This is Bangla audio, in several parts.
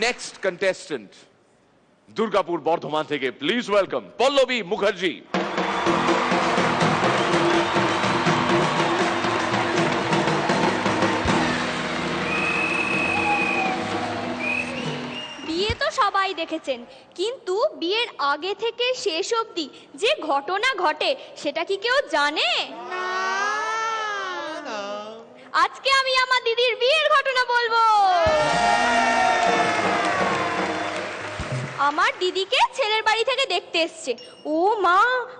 নেক্সট কন্টেস্টেন্ট দুর্গাপুর বর্ধমান থেকে, প্লিজ ওয়েলকাম পল্লবী মুখার্জি। বিয়ে তো সবাই দেখেছেন, কিন্তু বিয়ের আগে থেকে শেষ অবধি যে ঘটনা ঘটে সেটা কি কেউ জানে? আজকে আমি আমার দিদির বিয়ের ঘটনা বলবো। আমার দিদিকে ছেলের বাড়ি থেকে দেখতে এসছে। ও মা,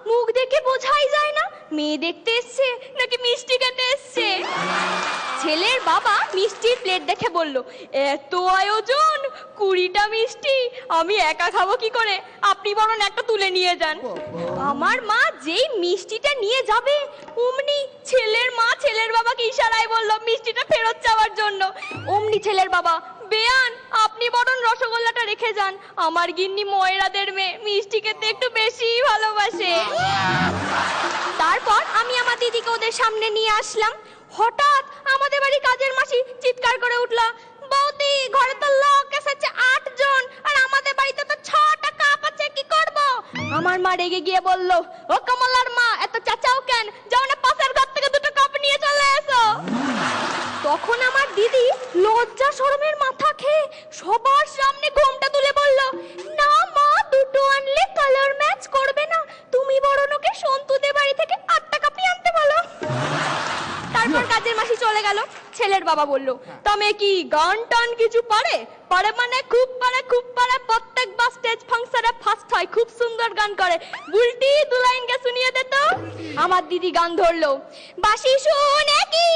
মুখ দেখে বোঝাই যায় না মেয়ে দেখতে এসছে নাকি মিষ্টি খেতে এসছে। ছেলের বাবা মিষ্টির প্লেট দেখে বলল, এত আয়োজন, 20টা মিষ্টি আমি একা খাবো কি করে, আপনি বরং একটা তুলে নিয়ে যান। আমার মা যেই মিষ্টিটা নিয়ে যাবে অমনি ছেলের মা ছেলের বাবাকে ইশারায় বলল মিষ্টিটা ফেরত যাওয়ার জন্য। অমনি ছেলের বাবা, বেয়ান আপনি বরং রসগোল্লাটা রেখে যান, আমার গিন্নি ময়রাদের মেয়ে মিষ্টি খেতে একটু বেশি ভালোবাসে। তারপর আমি আমার দিদিকে ওদের সামনে নিয়ে আসলাম। হঠাৎ আমাদের বাড়ি কাজের মাসি চিৎকার করে উঠল, বৌদি ঘরে তো লোক এসেছে 8 জন, আর আমাদের বাড়িতে তো 6টা কাপ আছে, কি করব? আমার মা রেগে গিয়ে বলল, ও কমলার মা এত চাচাও কেন, যাও না পাশের ঘর থেকে 2টো কাপ নিয়ে চলে এসো। তখন আমার দিদি লজ্জা শরমের মাথা খেয়ে সবার সামনে ঘোমটা তুলে বলল, না মা, 2টো আনলে কালার ম্যাচ করবে না, তুমি বরং ওকে সন্তুদের বাড়ি থেকে 8টা কাপই আনতে বলো। তারপর কাজের মাসি চলে গেল। ছেলের বাবা বলল, তবে কি গান টান কিছু পারে? পারে মানে খুব পারে, খুব পারে, প্রত্যেকবার স্টেজ ফাংশনে ফার্স্ট হয়, খুব সুন্দর গান করে। বুলটি 2 লাইন গে শুনিয়ে দে তো। আমার দিদি গান ধরলো, বাঁশি শুনে কি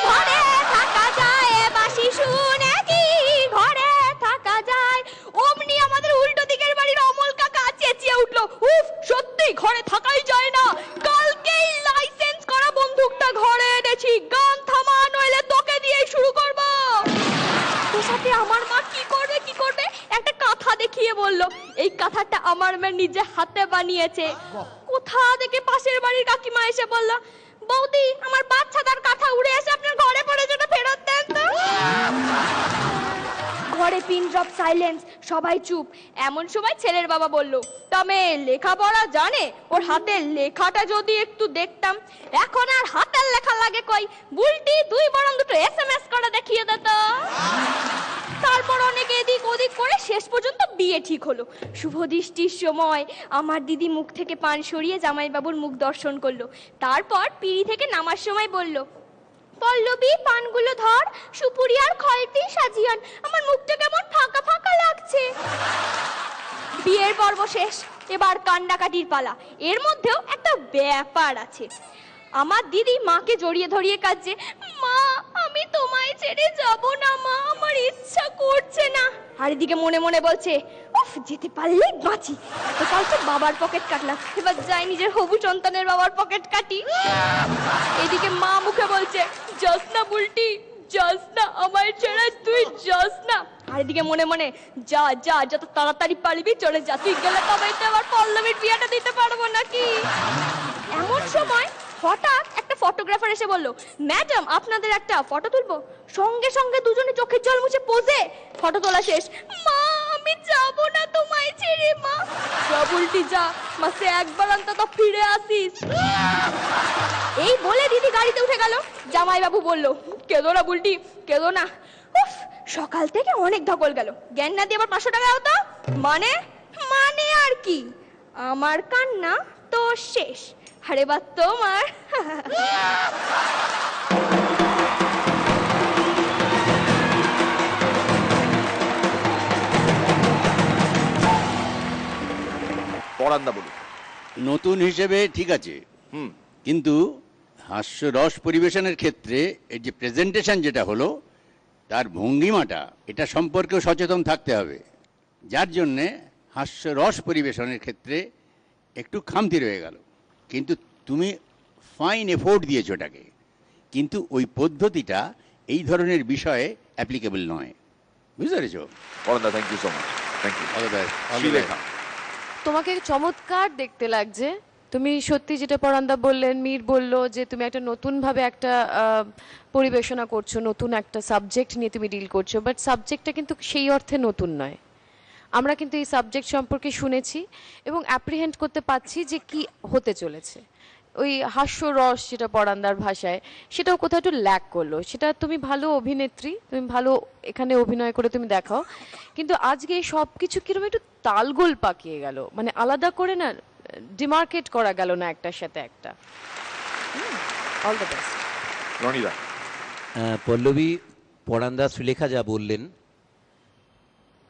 ঘরে থাকা যায়, বাঁশি শুনে কি ঘরে থাকা যায়। অমনি আমাদের উল্টো দিকের বাড়ির অমল কাকা চেঁচিয়ে উঠলো, উফ, সত্যি ঘরে থাকাই যায় না, কালকেই লাইসেন্স করা বন্দুকটা ঘরে এনেছি, গান থামা নইলে তোকে দিয়ে শুরু করব। তো সাথে আমার মা কি করবে একটা কাঁথা দেখিয়ে বলল, এই কাঁথাটা আমার মা নিজে হাতে বানিয়েছে। কোথা থেকে পাশের বাড়ির কাকিমা এসে বলল, বৌদি আমার বাচ্চাটার কাঁথা উড়ে এসে আপনার ঘরে পড়েছে, ওটা ফেরত দেন তো। ঘরে পিন ড্রপ সাইলেন্স, সবাই চুপ। এমন সময় ছেলের বাবা বলল, তবে লেখাপড়া জানে? ওর হাতের লেখাটা যদি একটু দেখতাম। এখন আর হাতের লেখা লাগে কই, বুলটি 2 বরং 2টো SMS করে দেখিয়ে দে তো। তারপর অনেক এদিক ওদিক করে শেষ পর্যন্ত বিয়ে ঠিক হলো। শুভ দৃষ্টির সময় আমার দিদি মুখ থেকে পান সরিয়ে জামাইবাবুর মুখ দর্শন করলো। তারপর পিঁড়ি থেকে নামার সময় বলল, পল্লবী পানগুলো ধর, সুপুরি আর খলটি সাজিয়ান, আমার মুখটা কেমন ফাঁকা ফাঁকা লাগছে। বিয়ের পর্ব শেষ, এবার কান্নাকাটির পালা। এর মধ্যেও একটা ব্যাপার আছে। আমার দিদি মাকে জড়িয়ে ধরিয়ে কাঁদছে, মা আমি তোমায় ছেড়ে যাব না মা, আমার ইচ্ছা করছে না। আর এদিকে মনে মনে বলছে, উফ, যেতে পারলেই বাঁচি। তো কাল তো বাবার পকেট কাটলাম, এবার যাই নিজের হবু সন্তানের বাবার পকেট কাটি। এদিকে মা মুখে বলছে, যাস না বুলটি, যাস না, আমায় ছেড়ে তুই যাস না। আর এদিকে মনে মনে, যা যা, যত তাড়াতাড়ি পারবি চলে যা, তুই গেলে তবেই তো আবার পল্লবীর বিয়েটা দিতে পারবো নাকি। এমন সময় হঠাৎ একটা ফটোগ্রাফার এসে বলল, ম্যাডাম আপনাদের একটা ফটো তুলবো। সঙ্গে সঙ্গে দুজনে চোখের জল মুছে পোজে। ফটো তোলা শেষ। মা আমি যাব না তোমায় ছেড়ে মা। যা বুলটি যা, মাসে একবার অন্তত ফিরে আসিস। এই বলে দিদি গাড়িতে উঠে গেল। জামাইবাবু বলল, কেঁদো না বুলটি, কেঁদো না। উফ, সকাল থেকে অনেক ধকল গেল, জ্ঞান না দিয়ে আবার 500 টাকা দাও তো। মানে আর কি, আমার কান্না তো শেষ। আরে বা তোমার। পরান্দা বলুন। নতুন হিসেবে ঠিক আছে, কিন্তু হাস্যরস পরিবেশনের ক্ষেত্রে এই যে প্রেজেন্টেশন যেটা হলো, তার ভঙ্গিমাটা, এটা সম্পর্কেও সচেতন থাকতে হবে। যার জন্যে হাস্যরস পরিবেশনের ক্ষেত্রে একটু খামতি রয়ে গেল। কিন্তু তুমি ফাইন এফোর্ট দিয়েছো ওটাকে, কিন্তু ওই পদ্ধতিটা এই ধরনের বিষয়ে অ্যাপ্লিকেবল নয়। বুঝতে পেরেছো? পরান্দা, thank you so much. Thank you. তোমাকে চমৎকার দেখতে লাগছে, তুমি সত্যি যেটা পরান্দা বললেন, মীর বলল যে তুমি একটা নতুনভাবে একটা পরিবেশনা করছো, নতুন একটা সাবজেক্ট নিয়ে তুমি ডিল করছো, বাট সাবজেক্টটা কিন্তু সেই অর্থে নতুন নয়। আমরা কিন্তু এই সাবজেক্ট সম্পর্কে শুনেছি এবং অ্যাপ্রিহেন্ড করতে পারছি যে কি হতে চলেছে। ওই হাস্যরস যেটা পরান্দার ভাষায়, সেটাও কোথাও একটু ল্যাক করলো। সেটা তুমি ভালো অভিনেত্রী, তুমি ভালো এখানে অভিনয় করে তুমি দেখাও, কিন্তু আজকে সব কিছু কিরকম একটু তালগোল পাকিয়ে গেল, মানে আলাদা করে না ডিমার্কেট করা গেল না একটার সাথে একটা। All the best. রনিদা, পল্লবী, পরান্দা, শ্রীলেখা যা বললেন,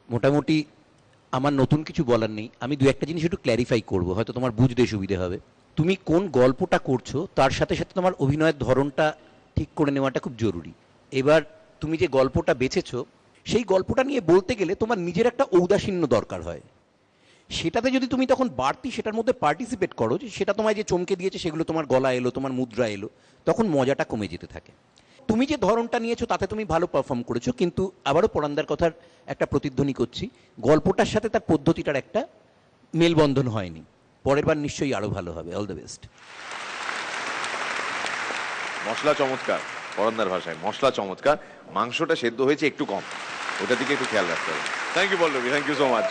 মোটামুটি আমার নতুন কিছু বলার নেই। আমি দু একটা জিনিস একটু ক্ল্যারিফাই করব, হয়তো তোমার বুঝতে সুবিধে হবে। তুমি কোন গল্পটা করছো তার সাথে সাথে তোমার অভিনয়ের ধরনটা ঠিক করে নেওয়াটা খুব জরুরি। এবার তুমি যে গল্পটা বেছেছো, সেই গল্পটা নিয়ে বলতে গেলে তোমার নিজের একটা ঔদাসীন্য দরকার হয়। সেটাতে যদি তুমি তখন বাড়তি সেটার মধ্যে পার্টিসিপেট করো, যে সেটা তোমায় যে চমকে দিয়েছে সেগুলো তোমার গলা এলো, তোমার মুদ্রা এলো, তখন মজাটা কমে যেতে থাকে। তুমি যে ধরনটা নিয়েছো তাতে তুমি ভালো পারফর্ম করেছো, কিন্তু আবারও পরান্দার কথার একটা প্রতিধ্বনি করছি, গল্পটার সাথে তার পদ্ধতিটার একটা মেলবন্ধন হয়নি। পরের বার নিশ্চয়ই আরো ভালো হবে। All the best. মশলা চমৎকার, পরন্দার ভাষায় মশলা চমৎকার, মাংসটা সেদ্ধ হয়েছে একটু কম, ওটার দিকে একটু খেয়াল রাখতে হবে। Thank you Pallavi, thank you so much.